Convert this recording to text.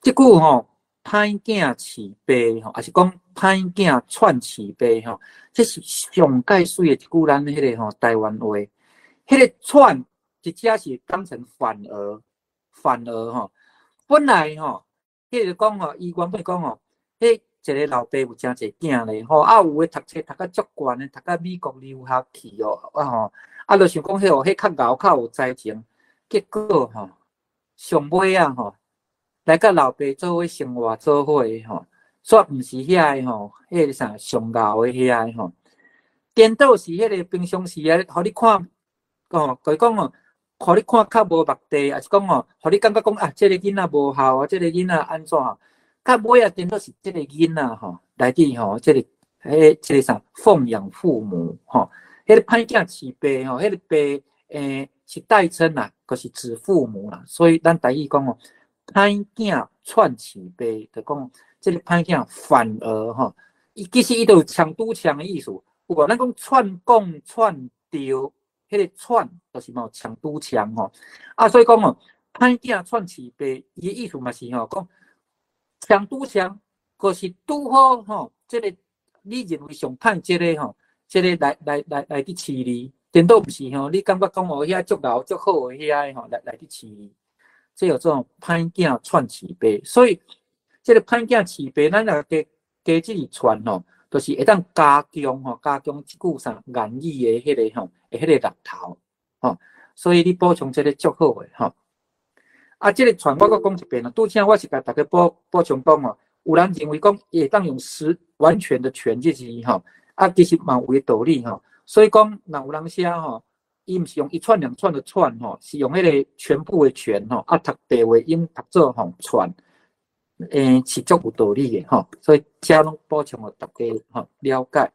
即句吼，歹囝饲爸吼，还是讲歹囝串饲爸吼，这是上界水的一句咱迄个吼台湾话。迄个串一只是当成反而，反而吼，本来吼，迄个讲吼，伊原本讲吼，迄一个老爸有真侪囝咧，吼啊有诶读册读甲足悬诶，读甲美国留学去哦，啊吼，啊就想讲迄哦，迄较牛较有才情，结果吼，上尾啊吼，来甲老爸做伙生活做伙吼，煞毋是遐诶吼，迄个啥上牛诶遐诶吼，颠倒是迄个平常时啊，互你看。哦，就是讲哦，互你看较无目的，还是讲哦，互你感觉讲啊，这个囡仔无效啊，这个囡仔安怎啊？到尾啊，颠倒是这个囡仔吼，来去吼，这个这个啥奉养父母吼，迄个歹囝饲爸吼，迄个爸是代称啦，就是指父母啦。所以咱台语讲哦，歹囝串饲爸，就讲这个歹囝反而吼，伊其实伊都有抢拄抢的意思，有无？咱讲串供串丢。迄个串就是嘛强拄强吼，啊，所以讲哦，歹囝串饲爸，伊的意思嘛是吼讲强拄强，就是拄好吼，这个你认为上歹这个吼，这个来去饲你，颠倒不是吼，你感觉讲哦遐足牛足好的遐吼来去饲你，这有这种歹囝串饲爸，所以这个歹囝饲爸，咱若加这里串吼。就是会当加强吼，加强即句啥言语的迄个吼，迄个力头吼，所以你补充这个足好诶吼。啊，这个传我阁讲一遍啦，拄则我是甲大家补充讲哦，有人认为讲会当用完全的全这字吼，啊，其实嘛有道理吼。所以讲，若有人写吼，伊毋是用一串两串的串吼，是用迄个全部的全吼，啊，读白话音读做吼串。是足有道理的吼，所以遮拢补充互大家吼了解。